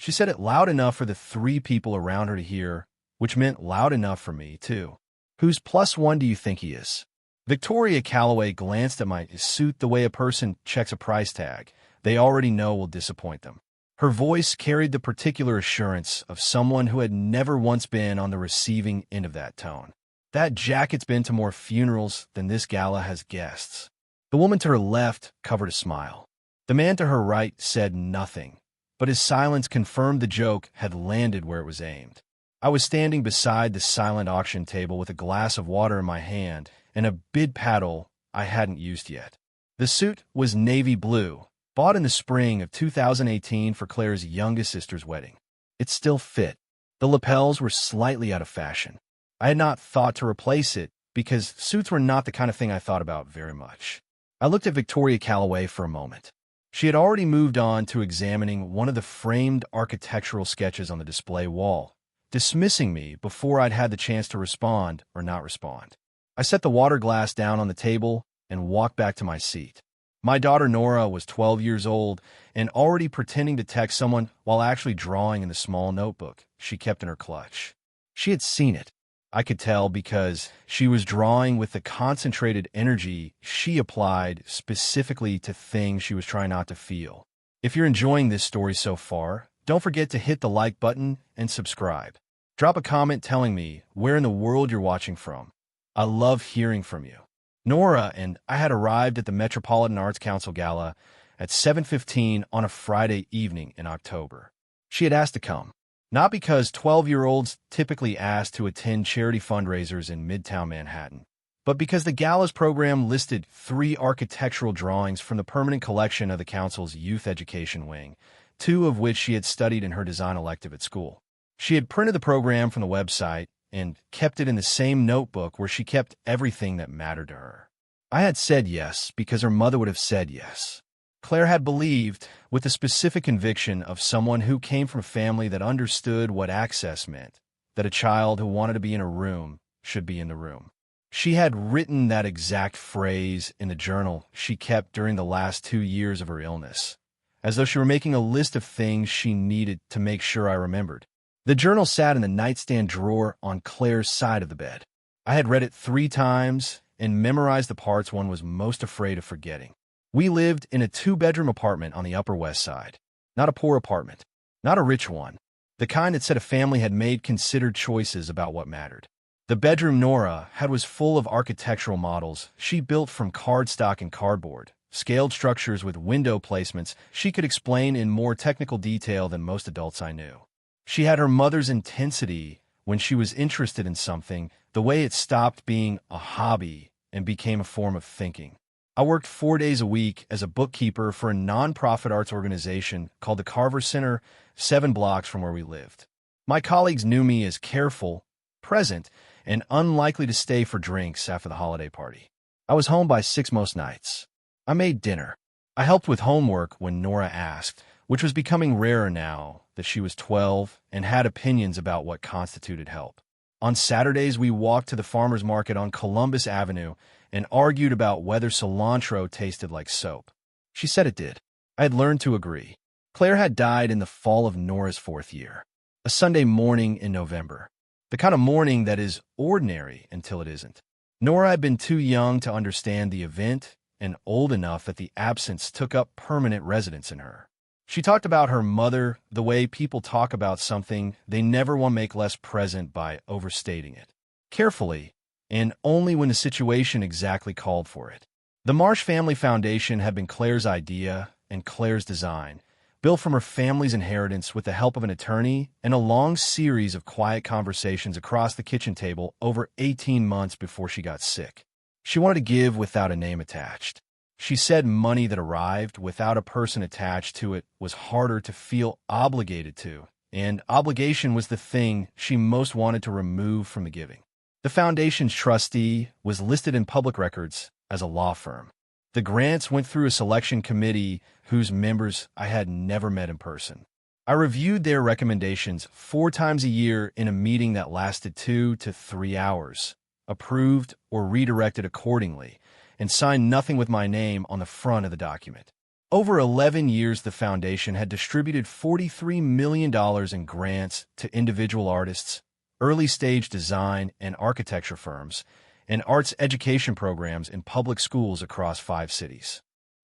She said it loud enough for the three people around her to hear, which meant loud enough for me, too. Whose +1 do you think he is? Victoria Calloway glanced at my suit the way a person checks a price tag they already know will disappoint them. Her voice carried the particular assurance of someone who had never once been on the receiving end of that tone. That jacket's been to more funerals than this gala has guests. The woman to her left covered a smile. The man to her right said nothing, but his silence confirmed the joke had landed where it was aimed. I was standing beside the silent auction table with a glass of water in my hand and a bid paddle I hadn't used yet. The suit was navy blue, bought in the spring of 2018 for Claire's youngest sister's wedding. It still fit. The lapels were slightly out of fashion. I had not thought to replace it because suits were not the kind of thing I thought about very much. I looked at Victoria Calloway for a moment. She had already moved on to examining one of the framed architectural sketches on the display wall, dismissing me before I'd had the chance to respond or not respond. I set the water glass down on the table and walked back to my seat. My daughter Nora was 12 years old and already pretending to text someone while actually drawing in the small notebook she kept in her clutch. She had seen it. I could tell because she was drawing with the concentrated energy she applied specifically to things she was trying not to feel. If you're enjoying this story so far, don't forget to hit the like button and subscribe. Drop a comment telling me where in the world you're watching from. I love hearing from you. Nora and I had arrived at the Metropolitan Arts Council Gala at 7:15 on a Friday evening in October. She had asked to come. Not because 12-year-olds typically ask to attend charity fundraisers in Midtown Manhattan, but because the gala's program listed 3 architectural drawings from the permanent collection of the council's youth education wing, 2 of which she had studied in her design elective at school. She had printed the program from the website and kept it in the same notebook where she kept everything that mattered to her. I had said yes because her mother would have said yes. Claire had believed, with the specific conviction of someone who came from a family that understood what access meant, that a child who wanted to be in a room should be in the room. She had written that exact phrase in the journal she kept during the last 2 years of her illness, as though she were making a list of things she needed to make sure I remembered. The journal sat in the nightstand drawer on Claire's side of the bed. I had read it 3 times and memorized the parts one was most afraid of forgetting. We lived in a 2-bedroom apartment on the Upper West Side. Not a poor apartment, not a rich one, the kind that said a family had made considered choices about what mattered. The bedroom Nora had was full of architectural models she built from cardstock and cardboard, scaled structures with window placements she could explain in more technical detail than most adults I knew. She had her mother's intensity when she was interested in something, the way it stopped being a hobby and became a form of thinking. I worked 4 days a week as a bookkeeper for a nonprofit arts organization called the Carver Center, 7 blocks from where we lived. My colleagues knew me as careful, present, and unlikely to stay for drinks after the holiday party. I was home by 6 most nights. I made dinner. I helped with homework when Nora asked, which was becoming rarer now that she was 12 and had opinions about what constituted help. On Saturdays, we walked to the farmer's market on Columbus Avenue and argued about whether cilantro tasted like soap. She said it did. I had learned to agree. Claire had died in the fall of Nora's 4th year, a Sunday morning in November, the kind of morning that is ordinary until it isn't. Nora had been too young to understand the event and old enough that the absence took up permanent residence in her. She talked about her mother the way people talk about something they never want to make less present by overstating it. Carefully, and only when the situation exactly called for it. The Marsh Family Foundation had been Claire's idea and Claire's design, built from her family's inheritance with the help of an attorney and a long series of quiet conversations across the kitchen table over 18 months before she got sick. She wanted to give without a name attached. She said money that arrived without a person attached to it was harder to feel obligated to, and obligation was the thing she most wanted to remove from the giving. The foundation's trustee was listed in public records as a law firm. The grants went through a selection committee whose members I had never met in person. I reviewed their recommendations 4 times a year in a meeting that lasted 2 to 3 hours, approved or redirected accordingly, and signed nothing with my name on the front of the document. Over 11 years, the foundation had distributed $43 million in grants to individual artists, early-stage design and architecture firms, and arts education programs in public schools across 5 cities.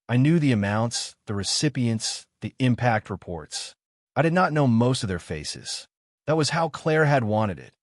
I knew the amounts, the recipients, the impact reports. I did not know most of their faces. That was how Claire had wanted it,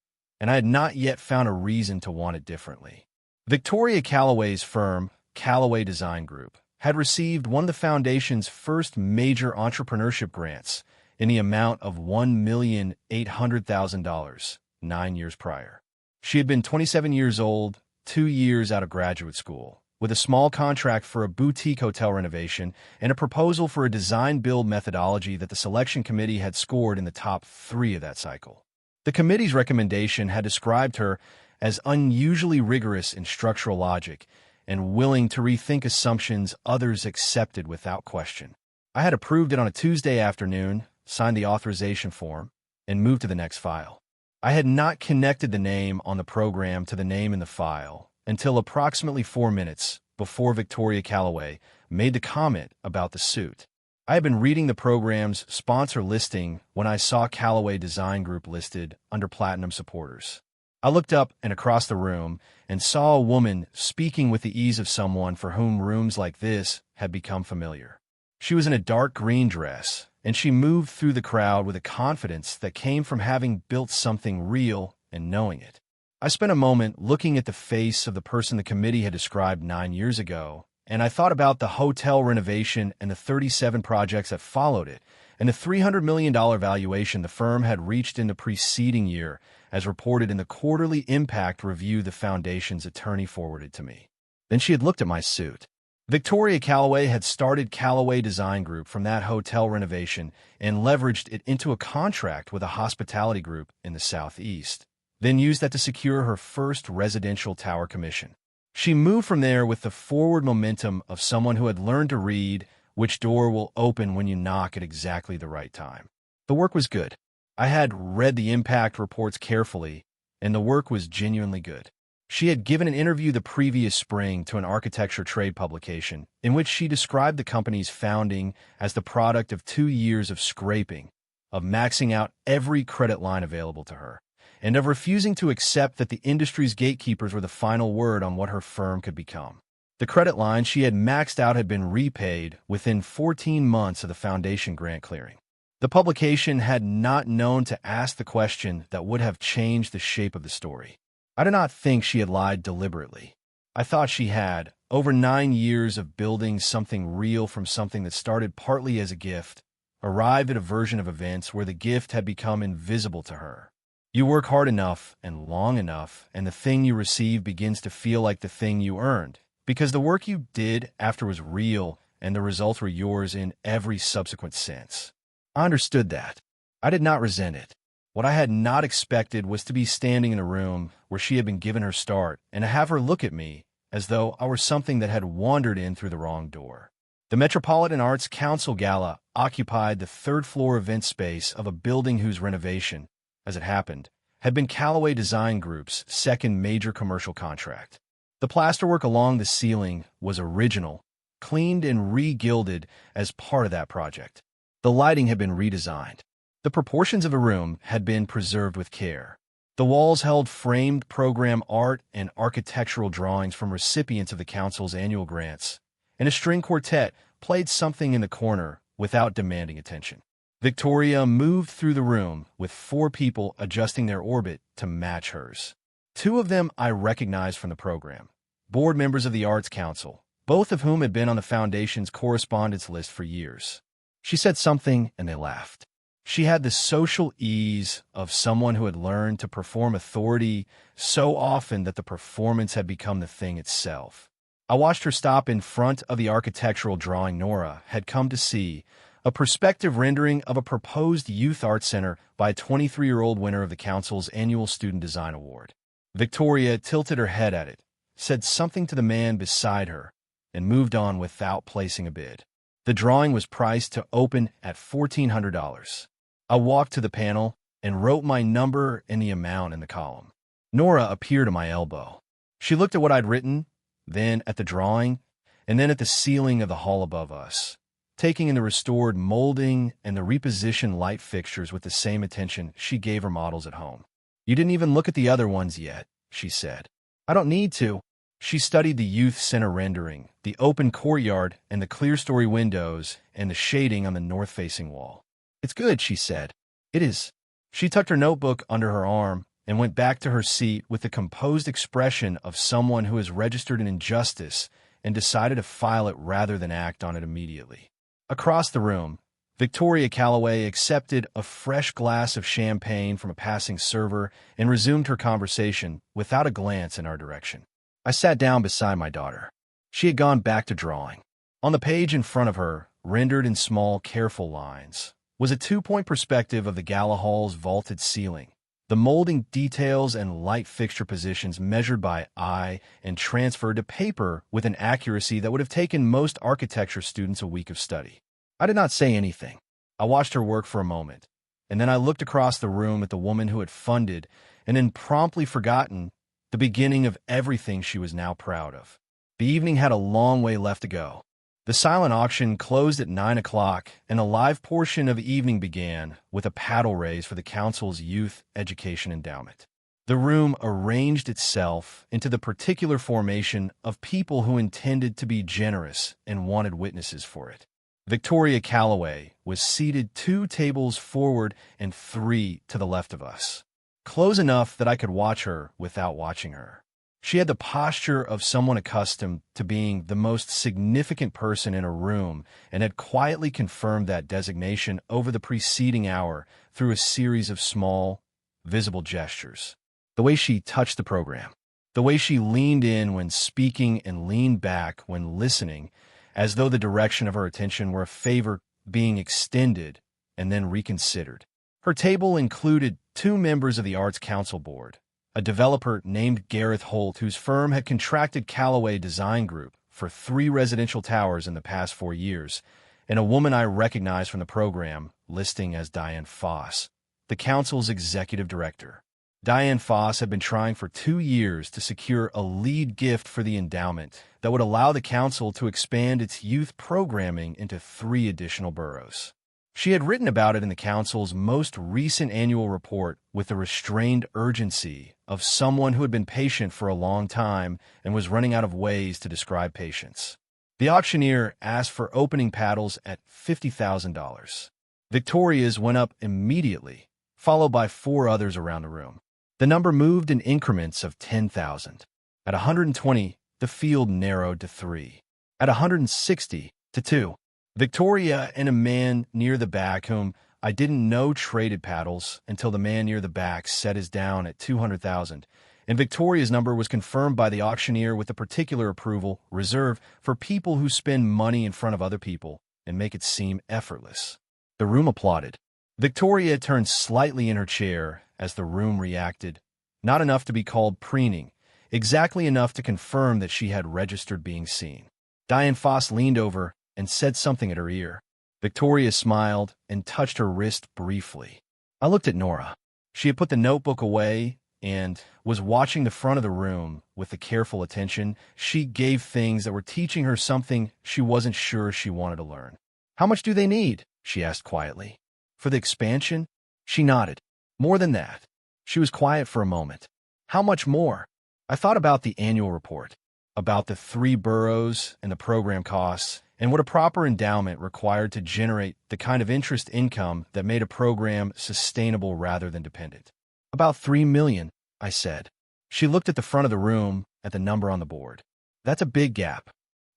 and I had not yet found a reason to want it differently. Victoria Calloway's firm, Calloway Design Group, had received one of the foundation's first major entrepreneurship grants in the amount of $1,800,000 9 years prior. She had been 27 years old, 2 years out of graduate school, with a small contract for a boutique hotel renovation and a proposal for a design-build methodology that the selection committee had scored in the top 3 of that cycle. The committee's recommendation had described her as unusually rigorous in structural logic and willing to rethink assumptions others accepted without question. I had approved it on a Tuesday afternoon, signed the authorization form, and moved to the next file. I had not connected the name on the program to the name in the file until approximately 4 minutes before Victoria Calloway made the comment about the suit. I had been reading the program's sponsor listing when I saw Calloway Design Group listed under Platinum supporters. I looked up and across the room and saw a woman speaking with the ease of someone for whom rooms like this had become familiar. She was in a dark green dress, and she moved through the crowd with a confidence that came from having built something real and knowing it. I spent a moment looking at the face of the person the committee had described 9 years ago, and I thought about the hotel renovation and the 37 projects that followed it, and the $300 million valuation the firm had reached in the preceding year, as reported in the quarterly impact review the foundation's attorney forwarded to me. Then she had looked at my suit. Victoria Calloway had started Calloway Design Group from that hotel renovation and leveraged it into a contract with a hospitality group in the Southeast, then used that to secure her first residential tower commission. She moved from there with the forward momentum of someone who had learned to read which door will open when you knock at exactly the right time. The work was good. I had read the impact reports carefully, and the work was genuinely good. She had given an interview the previous spring to an architecture trade publication in which she described the company's founding as the product of 2 years of scraping, of maxing out every credit line available to her, and of refusing to accept that the industry's gatekeepers were the final word on what her firm could become. The credit line she had maxed out had been repaid within 14 months of the foundation grant clearing. The publication had not known to ask the question that would have changed the shape of the story. I did not think she had lied deliberately. I thought she had, over 9 years of building something real from something that started partly as a gift, arrived at a version of events where the gift had become invisible to her. You work hard enough and long enough, and the thing you receive begins to feel like the thing you earned, because the work you did after was real and the results were yours in every subsequent sense. I understood that. I did not resent it. What I had not expected was to be standing in a room where she had been given her start and to have her look at me as though I were something that had wandered in through the wrong door. The Metropolitan Arts Council Gala occupied the 3rd floor event space of a building whose renovation, as it happened, had been Calloway Design Group's second major commercial contract. The plasterwork along the ceiling was original, cleaned and re-gilded as part of that project. The lighting had been redesigned. The proportions of the room had been preserved with care. The walls held framed program art and architectural drawings from recipients of the council's annual grants, and a string quartet played something in the corner without demanding attention. Victoria moved through the room with 4 people adjusting their orbit to match hers. 2 of them I recognized from the program, board members of the Arts Council, both of whom had been on the foundation's correspondence list for years. She said something, and they laughed. She had the social ease of someone who had learned to perform authority so often that the performance had become the thing itself. I watched her stop in front of the architectural drawing Nora had come to see, a perspective rendering of a proposed youth art center by a 23-year-old winner of the council's annual Student Design Award. Victoria tilted her head at it, said something to the man beside her, and moved on without placing a bid. The drawing was priced to open at $1,400. I walked to the panel and wrote my number and the amount in the column. Nora appeared at my elbow. She looked at what I'd written, then at the drawing, and then at the ceiling of the hall above us. taking in the restored molding and the repositioned light fixtures with the same attention she gave her models at home. "You didn't even look at the other ones yet," she said. "I don't need to." She studied the youth center rendering, the open courtyard and the clear-story windows, and the shading on the north-facing wall. "It's good," she said. "It is." She tucked her notebook under her arm and went back to her seat with the composed expression of someone who has registered an injustice and decided to file it rather than act on it immediately. Across the room, Victoria Calloway accepted a fresh glass of champagne from a passing server and resumed her conversation without a glance in our direction. I sat down beside my daughter. She had gone back to drawing. On the page in front of her, rendered in small, careful lines, was a two-point perspective of the gala hall's vaulted ceiling, the molding details and light fixture positions measured by eye and transferred to paper with an accuracy that would have taken most architecture students a week of study. I did not say anything. I watched her work for a moment, and then I looked across the room at the woman who had funded and then promptly forgotten the beginning of everything she was now proud of. The evening had a long way left to go. The silent auction closed at 9 o'clock, and the live portion of the evening began with a paddle raise for the council's Youth Education Endowment. The room arranged itself into the particular formation of people who intended to be generous and wanted witnesses for it. Victoria Calloway was seated 2 tables forward and 3 to the left of us, close enough that I could watch her without watching her. She had the posture of someone accustomed to being the most significant person in a room and had quietly confirmed that designation over the preceding hour through a series of small, visible gestures. The way she touched the program, the way she leaned in when speaking and leaned back when listening, as though the direction of her attention were a favor being extended and then reconsidered. Her table included 2 members of the Arts Council Board, a developer named Gareth Holt, whose firm had contracted Calloway Design Group for 3 residential towers in the past 4 years, and a woman I recognized from the program, listing as Diane Foss, the council's executive director. Diane Foss had been trying for 2 years to secure a lead gift for the endowment that would allow the council to expand its youth programming into 3 additional boroughs. She had written about it in the council's most recent annual report with the restrained urgency of someone who had been patient for a long time and was running out of ways to describe patience. The auctioneer asked for opening paddles at $50,000. Victoria's went up immediately, followed by 4 others around the room. The number moved in increments of 10,000. At 120, the field narrowed to 3. At 160, to 2. Victoria and a man near the back, whom I didn't know traded paddles until the man near the back set his down at 200,000, and Victoria's number was confirmed by the auctioneer with a particular approval reserved for people who spend money in front of other people and make it seem effortless. The room applauded. Victoria turned slightly in her chair as the room reacted, not enough to be called preening, exactly enough to confirm that she had registered being seen. Diane Foss leaned over and said something at her ear. Victoria smiled and touched her wrist briefly. I looked at Nora. She had put the notebook away and was watching the front of the room with the careful attention she gave things that were teaching her something she wasn't sure she wanted to learn. "How much do they need?" she asked quietly. "For the expansion?" She nodded. "More than that." She was quiet for a moment. "How much more?" I thought about the annual report, about the 3 boroughs and the program costs, and what a proper endowment required to generate the kind of interest income that made a program sustainable rather than dependent. "About 3 million, I said. She looked at the front of the room, at the number on the board. "That's a big gap."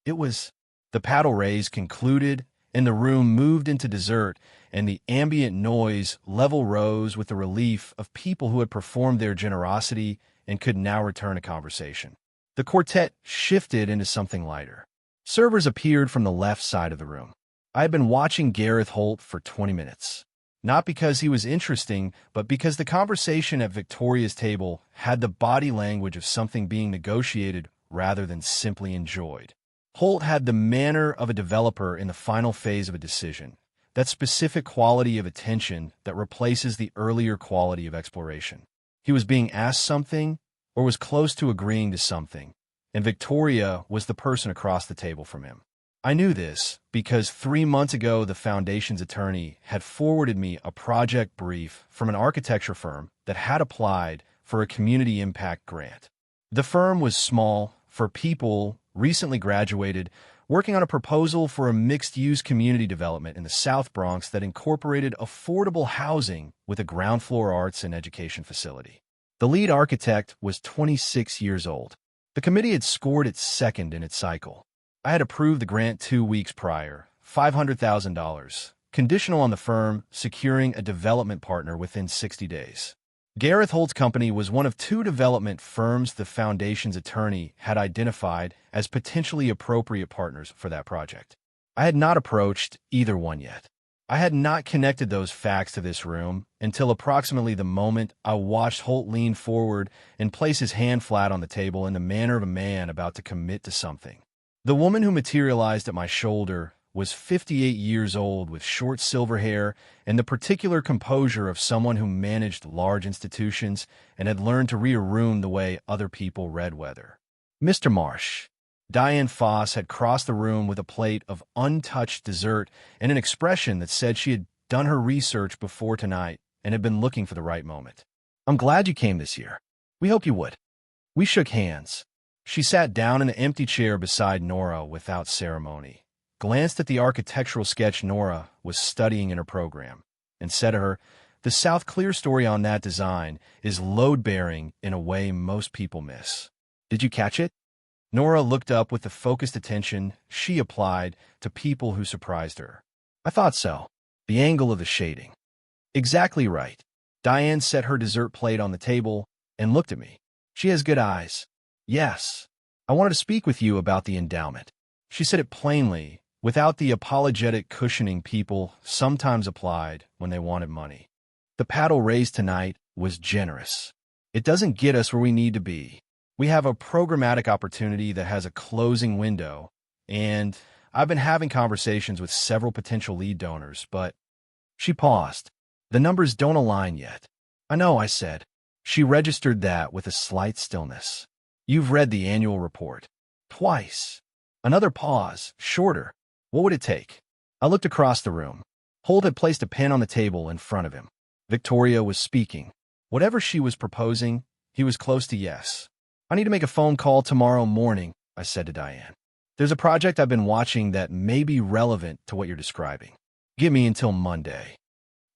It was. The paddle raise concluded, and the room moved into dessert, and the ambient noise level rose with the relief of people who had performed their generosity and could now return to conversation. The quartet shifted into something lighter. Servers appeared from the left side of the room. I had been watching Gareth Holt for 20 minutes. Not because he was interesting, but because the conversation at Victoria's table had the body language of something being negotiated rather than simply enjoyed. Holt had the manner of a developer in the final phase of a decision, that specific quality of attention that replaces the earlier quality of exploration. He was being asked something, or was close to agreeing to something, and Victoria was the person across the table from him. I knew this because 3 months ago the foundation's attorney had forwarded me a project brief from an architecture firm that had applied for a community impact grant. The firm was small, for people recently graduated, working on a proposal for a mixed-use community development in the South Bronx that incorporated affordable housing with a ground-floor arts and education facility. The lead architect was 26 years old. The committee had scored its second in its cycle. I had approved the grant 2 weeks prior, $500,000, conditional on the firm securing a development partner within 60 days. Gareth Holt's company was one of 2 development firms the foundation's attorney had identified as potentially appropriate partners for that project. I had not approached either one yet. I had not connected those facts to this room until approximately the moment I watched Holt lean forward and place his hand flat on the table in the manner of a man about to commit to something. The woman who materialized at my shoulder was 58 years old with short silver hair and the particular composure of someone who managed large institutions and had learned to read a room the way other people read weather. Mr. Marsh. Diane Foss had crossed the room with a plate of untouched dessert and an expression that said she had done her research before tonight and had been looking for the right moment. I'm glad you came this year. We hoped you would. We shook hands. She sat down in an empty chair beside Nora without ceremony, glanced at the architectural sketch Nora was studying in her program, and said to her, "The South clear story on that design is load-bearing in a way most people miss. Did you catch it?" Nora looked up with the focused attention she applied to people who surprised her. "I thought so. The angle of the shading." "Exactly right." Diane set her dessert plate on the table and looked at me. "She has good eyes." "Yes. I wanted to speak with you about the endowment." She said it plainly, without the apologetic cushioning people sometimes applied when they wanted money. The paddle raised tonight was generous. It doesn't get us where we need to be. We have a programmatic opportunity that has a closing window, and I've been having conversations with several potential lead donors, but... She paused. "The numbers don't align yet." "I know," I said. She registered that with a slight stillness. "You've read the annual report." "Twice." Another pause, shorter. "What would it take?" I looked across the room. Holt had placed a pen on the table in front of him. Victoria was speaking. Whatever she was proposing, he was close to yes. "I need to make a phone call tomorrow morning," I said to Diane. "There's a project I've been watching that may be relevant to what you're describing. Give me until Monday."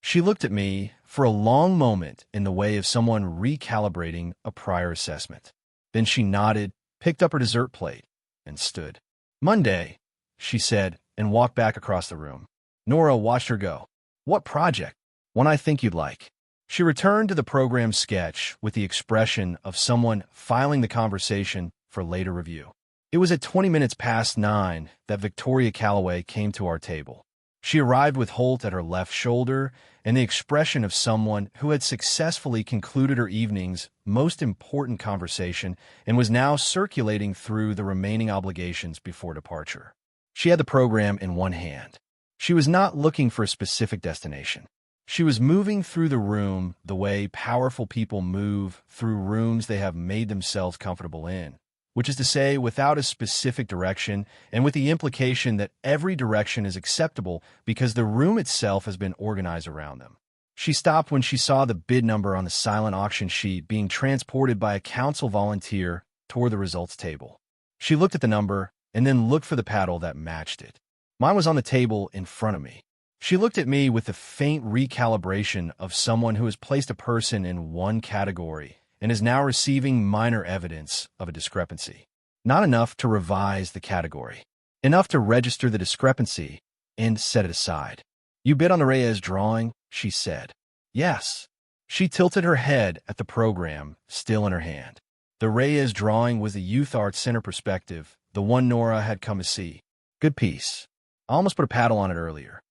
She looked at me for a long moment in the way of someone recalibrating a prior assessment. Then she nodded, picked up her dessert plate, and stood. "Monday," she said, and walked back across the room. Nora watched her go. "What project?" "One I think you'd like." She returned to the program sketch with the expression of someone filing the conversation for later review. It was at 20 minutes past 9 that Victoria Calloway came to our table. She arrived with Holt at her left shoulder and the expression of someone who had successfully concluded her evening's most important conversation and was now circulating through the remaining obligations before departure. She had the program in one hand. She was not looking for a specific destination. She was moving through the room the way powerful people move through rooms they have made themselves comfortable in, which is to say, without a specific direction and with the implication that every direction is acceptable because the room itself has been organized around them. She stopped when she saw the bid number on the silent auction sheet being transported by a council volunteer toward the results table. She looked at the number and then looked for the paddle that matched it. Mine was on the table in front of me. She looked at me with the faint recalibration of someone who has placed a person in one category and is now receiving minor evidence of a discrepancy. Not enough to revise the category. Enough to register the discrepancy and set it aside. "You bid on the Reyes drawing?" she said. "Yes." She tilted her head at the program, still in her hand. The Reyes drawing was the Youth Arts Center perspective, the one Nora had come to see. "Good piece. I almost put a paddle on it earlier."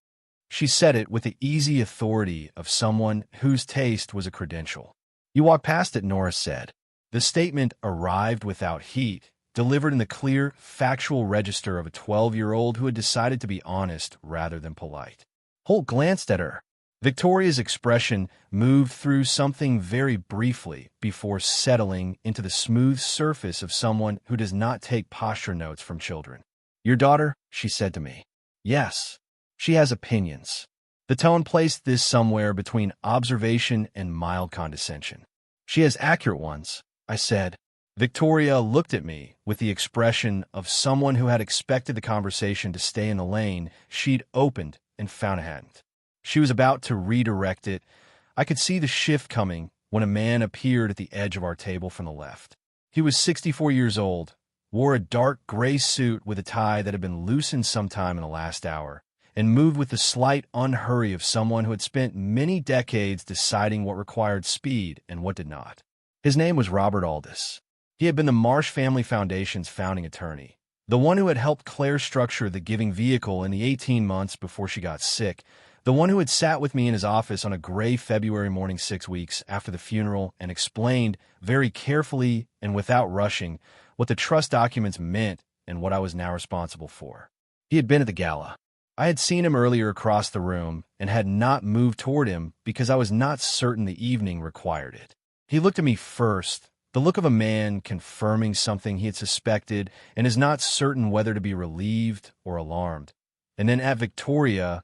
She said it with the easy authority of someone whose taste was a credential. "You walked past it," Nora said. The statement arrived without heat, delivered in the clear, factual register of a 12-year-old who had decided to be honest rather than polite. Holt glanced at her. Victoria's expression moved through something very briefly before settling into the smooth surface of someone who does not take posture notes from children. Your daughter, she said to me. Yes. She has opinions. The tone placed this somewhere between observation and mild condescension. She has accurate ones, I said. Victoria looked at me with the expression of someone who had expected the conversation to stay in the lane she'd opened and found it hadn't. She was about to redirect it. I could see the shift coming when a man appeared at the edge of our table from the left. He was 64 years old, wore a dark gray suit with a tie that had been loosened sometime in the last hour, and moved with the slight unhurry of someone who had spent many decades deciding what required speed and what did not. His name was Robert Aldis. He had been the Marsh Family Foundation's founding attorney, the one who had helped Claire structure the Giving vehicle in the 18 months before she got sick, the one who had sat with me in his office on a gray February morning 6 weeks after the funeral and explained very carefully and without rushing what the trust documents meant and what I was now responsible for. He had been at the gala. I had seen him earlier across the room and had not moved toward him because I was not certain the evening required it. He looked at me first, the look of a man confirming something he had suspected and is not certain whether to be relieved or alarmed, and then at Victoria,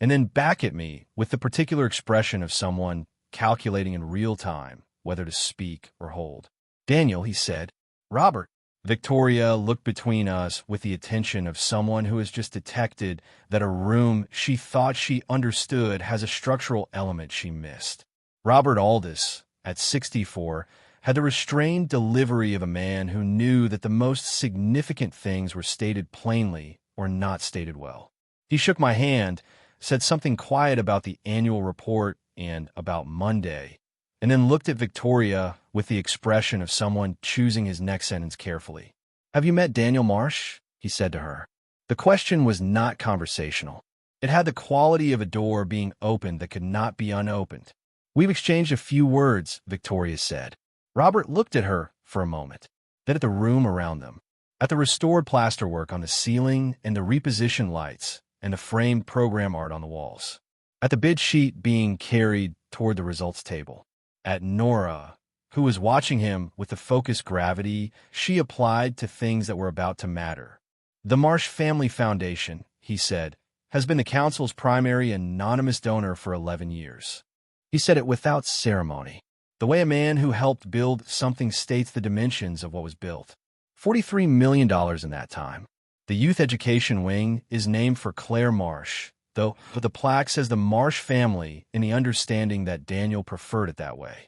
and then back at me with the particular expression of someone calculating in real time whether to speak or hold. Daniel, he said. Robert. Victoria looked between us with the attention of someone who has just detected that a room she thought she understood has a structural element she missed. Robert Aldis, at 64, had the restrained delivery of a man who knew that the most significant things were stated plainly or not stated well. He shook my hand, said something quiet about the annual report and about Monday, and then looked at Victoria with the expression of someone choosing his next sentence carefully. Have you met Daniel Marsh? He said to her. The question was not conversational. It had the quality of a door being opened that could not be unopened. We've exchanged a few words, Victoria said. Robert looked at her for a moment, then at the room around them, at the restored plasterwork on the ceiling and the repositioned lights and the framed program art on the walls, at the bid sheet being carried toward the results table, at Nora, who was watching him with the focused gravity she applied to things that were about to matter. The Marsh Family Foundation, he said, has been the council's primary anonymous donor for 11 years. He said it without ceremony, the way a man who helped build something states the dimensions of what was built. $43 million in that time. The youth education wing is named for Claire Marsh, though the plaque says the Marsh family in the understanding that Daniel preferred it that way.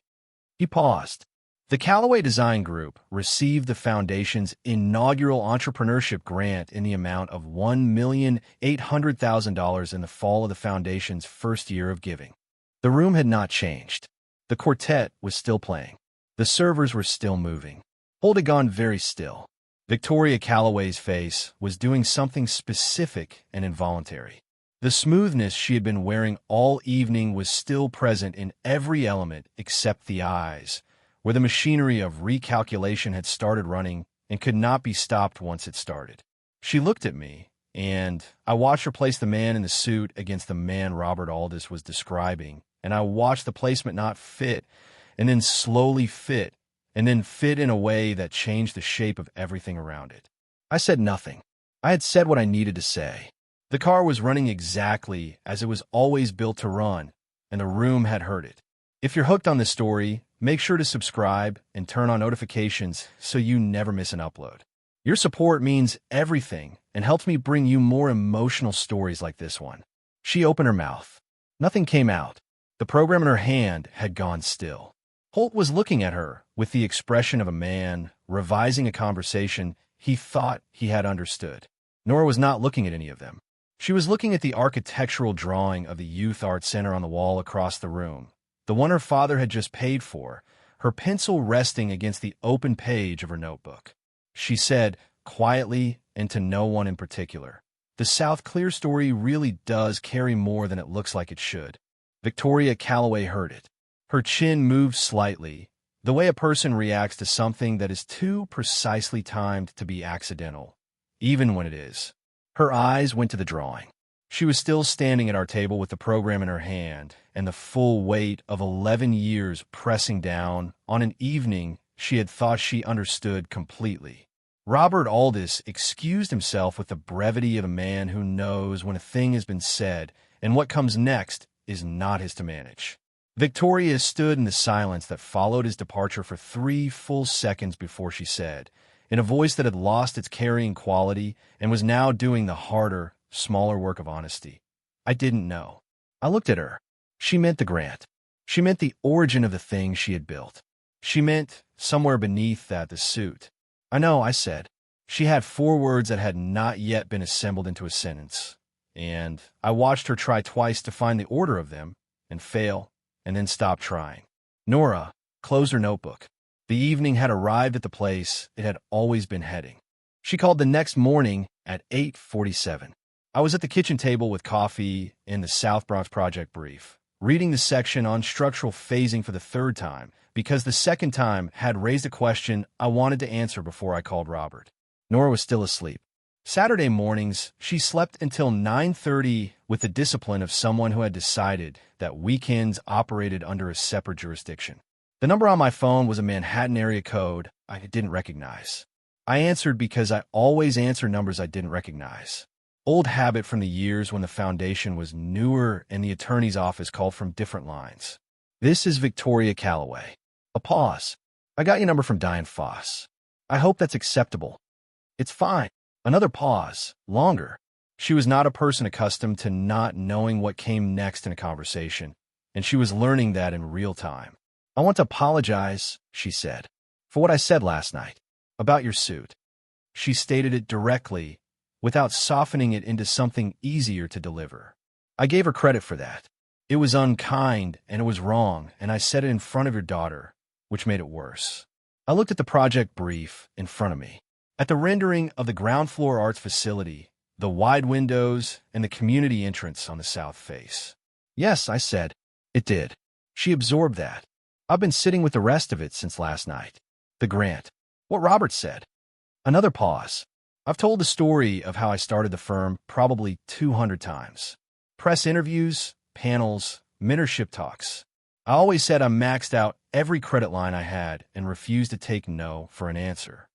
He paused. The Calloway Design Group received the foundation's inaugural entrepreneurship grant in the amount of $1,800,000 in the fall of the foundation's first year of giving. The room had not changed. The quartet was still playing. The servers were still moving. Holt had gone very still. Victoria Calloway's face was doing something specific and involuntary. The smoothness she had been wearing all evening was still present in every element except the eyes, where the machinery of recalculation had started running and could not be stopped once it started. She looked at me, and I watched her place the man in the suit against the man Robert Aldis was describing, and I watched the placement not fit, and then slowly fit, and then fit in a way that changed the shape of everything around it. I said nothing. I had said what I needed to say. The car was running exactly as it was always built to run, and the room had heard it. If you're hooked on this story, make sure to subscribe and turn on notifications so you never miss an upload. Your support means everything and helps me bring you more emotional stories like this one. She opened her mouth. Nothing came out. The program in her hand had gone still. Holt was looking at her with the expression of a man revising a conversation he thought he had understood. Nora was not looking at any of them. She was looking at the architectural drawing of the Youth Art Center on the wall across the room, the one her father had just paid for, her pencil resting against the open page of her notebook. She said, quietly and to no one in particular, the South Clear story really does carry more than it looks like it should. Victoria Calloway heard it. Her chin moved slightly, the way a person reacts to something that is too precisely timed to be accidental, even when it is. Her eyes went to the drawing. She was still standing at our table with the program in her hand and the full weight of 11 years pressing down on an evening she had thought she understood completely. Robert Aldous excused himself with the brevity of a man who knows when a thing has been said and what comes next is not his to manage. Victoria stood in the silence that followed his departure for 3 full seconds before she said, in a voice that had lost its carrying quality and was now doing the harder, smaller work of honesty, "I didn't know." I looked at her. She meant the grant. She meant the origin of the thing she had built. She meant, somewhere beneath that, the suit. "I know," I said. She had 4 words that had not yet been assembled into a sentence, and I watched her try twice to find the order of them, and fail, and then stop trying. Nora closed her notebook. The evening had arrived at the place it had always been heading. She called the next morning at 8:47. I was at the kitchen table with coffee in the South Bronx project brief, reading the section on structural phasing for the 3rd time, because the 2nd time had raised a question I wanted to answer before I called Robert. Nora was still asleep. Saturday mornings, she slept until 9:30 with the discipline of someone who had decided that weekends operated under a separate jurisdiction. The number on my phone was a Manhattan area code I didn't recognize. I answered because I always answer numbers I didn't recognize. Old habit from the years when the foundation was newer and the attorney's office called from different lines. "This is Victoria Calloway." A pause. "I got your number from Diane Foss. I hope that's acceptable." "It's fine." Another pause. Longer. She was not a person accustomed to not knowing what came next in a conversation, and she was learning that in real time. "I want to apologize," she said, "for what I said last night about your suit." She stated it directly, without softening it into something easier to deliver. I gave her credit for that. It was unkind, and it was wrong, and I said it in front of your daughter, which made it worse. I looked at the project brief in front of me, at the rendering of the ground floor arts facility, the wide windows, and the community entrance on the south face. "Yes," I said, "it did." She absorbed that. "I've been sitting with the rest of it since last night." The grant. What Robert said. Another pause. "I've told the story of how I started the firm probably 200 times. Press interviews, panels, mentorship talks. I always said I maxed out every credit line I had and refused to take no for an answer."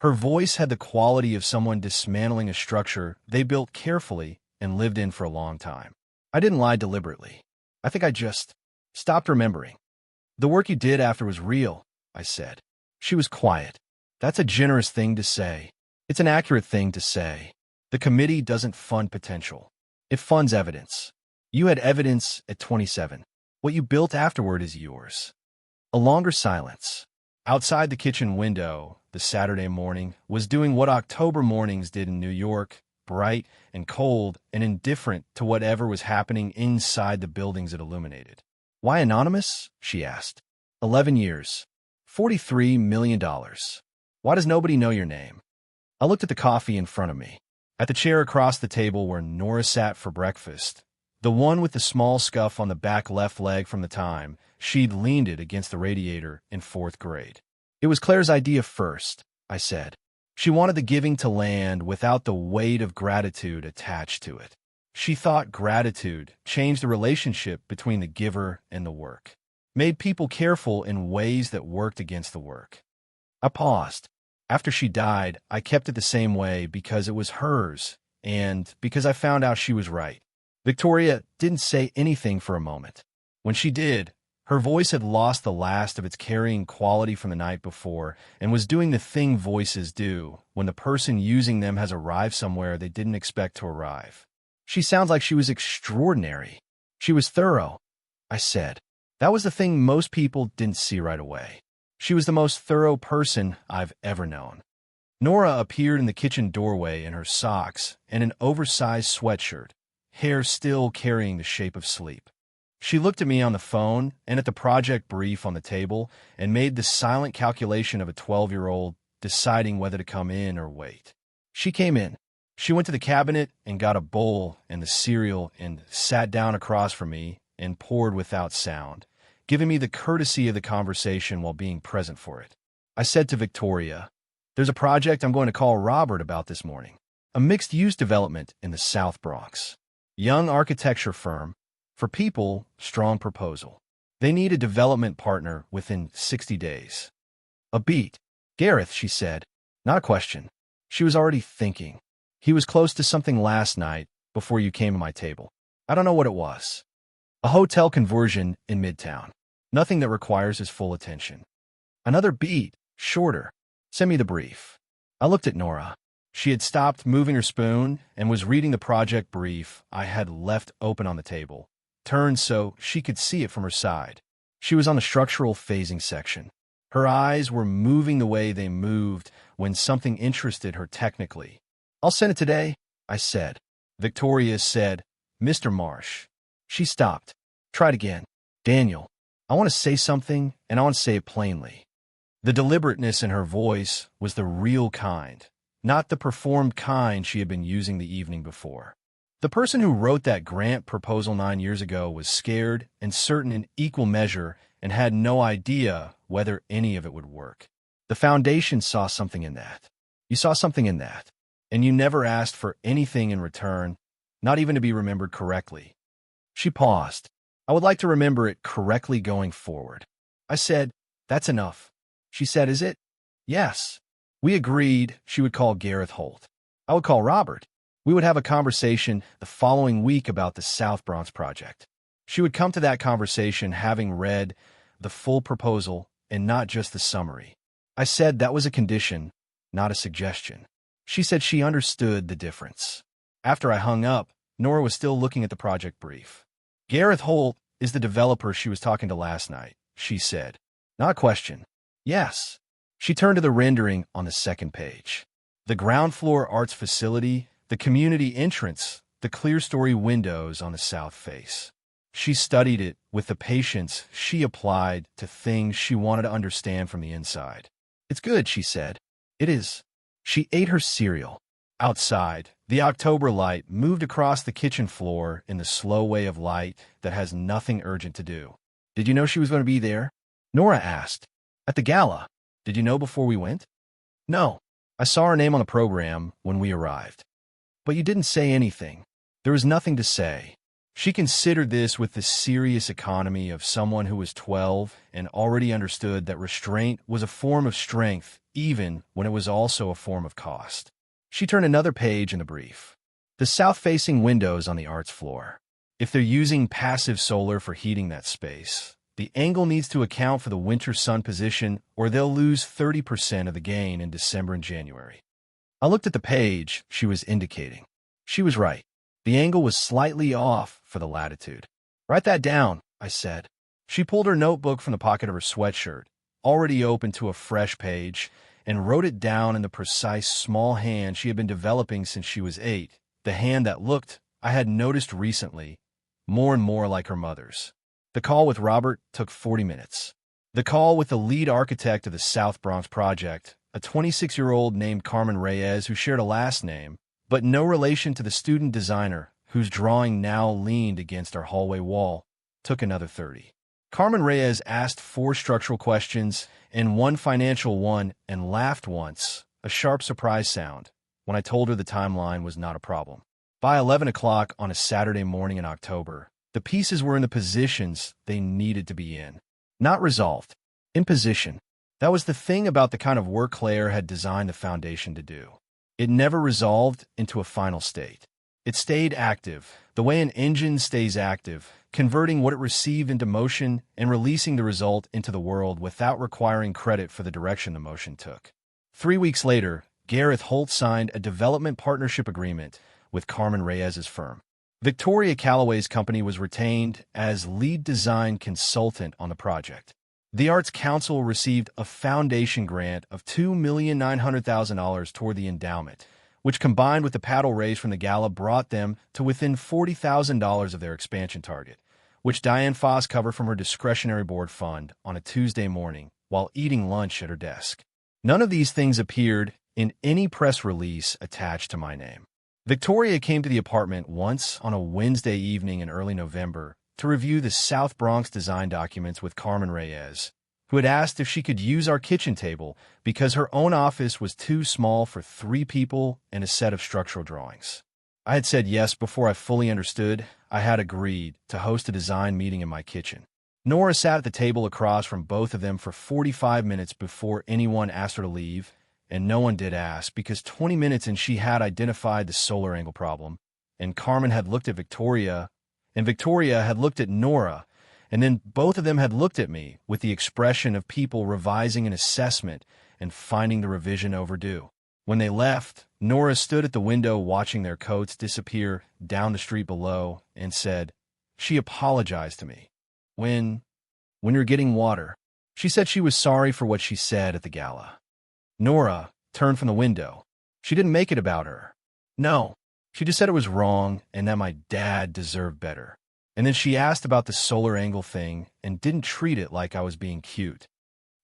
Her voice had the quality of someone dismantling a structure they built carefully and lived in for a long time. "I didn't lie deliberately. I think I just stopped remembering." "The work you did after was real," I said. She was quiet. "That's a generous thing to say. It's an accurate thing to say. The committee doesn't fund potential. It funds evidence. You had evidence at 27. What you built afterward is yours." A longer silence. Outside the kitchen window, the Saturday morning was doing what October mornings did in New York, bright and cold and indifferent to whatever was happening inside the buildings it illuminated. "Why anonymous?" she asked. 11 years. $43 million. Why does nobody know your name?" I looked at the coffee in front of me, at the chair across the table where Nora sat for breakfast, the one with the small scuff on the back left leg from the time she'd leaned it against the radiator in 4th grade. "It was Claire's idea first," I said. "She wanted the giving to land without the weight of gratitude attached to it. She thought gratitude changed the relationship between the giver and the work, made people careful in ways that worked against the work." I paused. After she died, I kept it the same way because it was hers and because I found out she was right. Victoria didn't say anything for a moment. When she did, her voice had lost the last of its carrying quality from the night before and was doing the thing voices do when the person using them has arrived somewhere they didn't expect to arrive. "She sounds like she was extraordinary. She was thorough," I said. That was the thing most people didn't see right away. She was the most thorough person I've ever known. Nora appeared in the kitchen doorway in her socks and an oversized sweatshirt, hair still carrying the shape of sleep. She looked at me on the phone and at the project brief on the table and made the silent calculation of a 12-year-old deciding whether to come in or wait. She came in. She went to the cabinet and got a bowl and the cereal and sat down across from me and poured without sound, giving me the courtesy of the conversation while being present for it. I said to Victoria, "There's a project I'm going to call Robert about this morning. A mixed-use development in the South Bronx. Young architecture firm. For people, strong proposal. They need a development partner within 60 days. A beat. Gareth," she said, Not a question. She was already thinking. He was close to something last night before you came to my table. I don't know what it was. A hotel conversion in Midtown. Nothing that requires his full attention. Another beat, shorter. Send me the brief. I looked at Nora. She had stopped moving her spoon and was reading the project brief I had left open on the table, turned so she could see it from her side. She was on the structural phasing section. Her eyes were moving the way they moved when something interested her technically. I'll send it today, I said. Victoria said, Mr. Marsh. She stopped. Tried again. Daniel, I want to say something, and I want to say it plainly. The deliberateness in her voice was the real kind, not the performed kind she had been using the evening before. The person who wrote that grant proposal 9 years ago was scared and certain in equal measure and had no idea whether any of it would work. The foundation saw something in that. You saw something in that, and you never asked for anything in return, not even to be remembered correctly. She paused. I would like to remember it correctly going forward. I said, that's enough. She said, is it? Yes. We agreed she would call Gareth Holt. I would call Robert. We would have a conversation the following week about the South Bronx project. She would come to that conversation having read the full proposal and not just the summary. I said that was a condition, not a suggestion. She said she understood the difference. After I hung up, Nora was still looking at the project brief. Gareth Holt is the developer she was talking to last night, she said. Not a question. Yes. She turned to the rendering on the second page. The ground floor arts facility, the community entrance, the clear-story windows on the south face. She studied it with the patience she applied to things she wanted to understand from the inside. It's good, she said. It is. She ate her cereal. Outside, the October light moved across the kitchen floor in the slow way of light that has nothing urgent to do. Did you know she was going to be there? Nora asked. At the gala. Did you know before we went? No. I saw her name on the program when we arrived. But you didn't say anything. There was nothing to say. She considered this with the serious economy of someone who was 12 and already understood that restraint was a form of strength, even when it was also a form of cost. She turned another page in the brief. The south-facing windows on the arts floor. If they're using passive solar for heating that space, the angle needs to account for the winter sun position or they'll lose 30% of the gain in December and January. I looked at the page she was indicating. She was right. The angle was slightly off for the latitude. Write that down, I said. She pulled her notebook from the pocket of her sweatshirt, already open to a fresh page, and wrote it down in the precise small hand she had been developing since she was 8, the hand that looked, I had noticed recently, more and more like her mother's. The call with Robert took 40 minutes. The call with the lead architect of the South Bronx project, a 26-year-old named Carmen Reyes who shared a last name, but no relation to the student designer whose drawing now leaned against our hallway wall, took another 30. Carmen Reyes asked 4 structural questions and 1 financial one and laughed once, a sharp surprise sound, when I told her the timeline was not a problem. By 11 o'clock on a Saturday morning in October, the pieces were in the positions they needed to be in. Not resolved. In position. That was the thing about the kind of work Claire had designed the foundation to do. It never resolved into a final state. It stayed active, the way an engine stays active, converting what it received into motion and releasing the result into the world without requiring credit for the direction the motion took. 3 weeks later, Gareth Holt signed a development partnership agreement with Carmen Reyes's firm. Victoria Calloway's company was retained as lead design consultant on the project. The Arts Council received a foundation grant of $2,900,000 toward the endowment, which combined with the paddle raise from the gala brought them to within $40,000 of their expansion target, which Diane Foss covered from her discretionary board fund on a Tuesday morning while eating lunch at her desk. None of these things appeared in any press release attached to my name. Victoria came to the apartment once on a Wednesday evening in early November to review the South Bronx design documents with Carmen Reyes, who had asked if she could use our kitchen table because her own office was too small for 3 people and a set of structural drawings. I had said yes before I fully understood I had agreed to host a design meeting in my kitchen. Nora sat at the table across from both of them for 45 minutes before anyone asked her to leave, and no one did ask because 20 minutes and she had identified the solar angle problem, and Carmen had looked at Victoria, and Victoria had looked at Nora, and then both of them had looked at me with the expression of people revising an assessment and finding the revision overdue. When they left, Nora stood at the window watching their coats disappear down the street below and said, she apologized to me. When you're getting water. She said she was sorry for what she said at the gala. Nora turned from the window. She didn't make it about her. No, she just said it was wrong and that my dad deserved better. And then she asked about the solar angle thing and didn't treat it like I was being cute.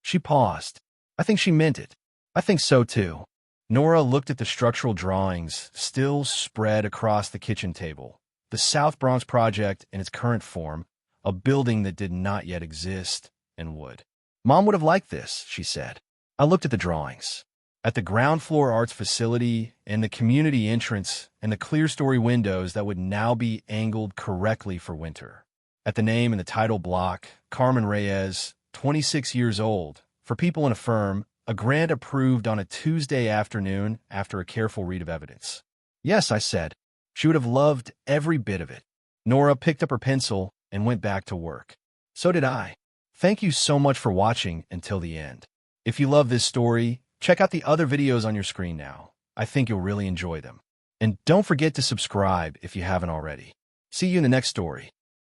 She paused. I think she meant it. I think so too. Nora looked at the structural drawings still spread across the kitchen table. The South Bronx project in its current form, a building that did not yet exist and would. Mom would have liked this, she said. I looked at the drawings. At the ground floor arts facility and the community entrance and the clear-story windows that would now be angled correctly for winter. At the name in the title block, Carmen Reyes, 26 years old, for people in a firm, a grant approved on a Tuesday afternoon after a careful read of evidence. Yes, I said. She would have loved every bit of it. Nora picked up her pencil and went back to work. So did I. Thank you so much for watching until the end. If you love this story, check out the other videos on your screen now. I think you'll really enjoy them. And don't forget to subscribe if you haven't already. See you in the next story.